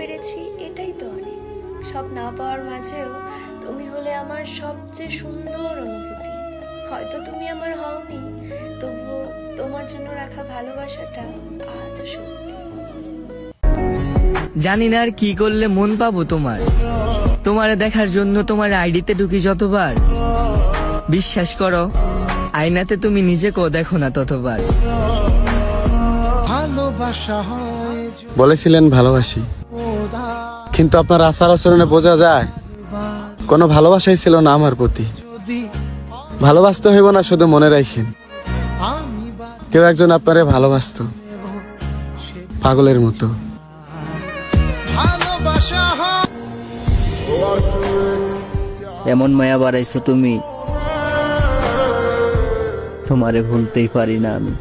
পেরেছি, এটাই তো অনেক। সব না পাওয়ার মাঝেও তুমি হলে আমার সবচেয়ে সুন্দর অনুভূতি। হয়তো তুমি আমার হওনি, তবুও তোমার জন্য রাখা ভালোবাসাটা আজও সত্যি। জানি না আর কি করলে মন পাবো তোমারে দেখার জন্য তোমার আইডিতে ঢুকি যতবার। বিশ্বাস করো, আয়নাতে তুমি নিজেকেও দেখো না ততবার। বলেছিলেন ভালোবাসি, কিন্তু আপনার আচার আচরণে বোঝা যায় কোনো ভালোবাসাই ছিল না আমার প্রতি। ভালোবাসতে হইব না, শুধু মনে রাখেন কেউ একজন আপনারে ভালোবাসতো পাগলের মতো। এমন মায়া বাড়াইছো তুমি, তোমারে ভুলতেই পারি না আমি।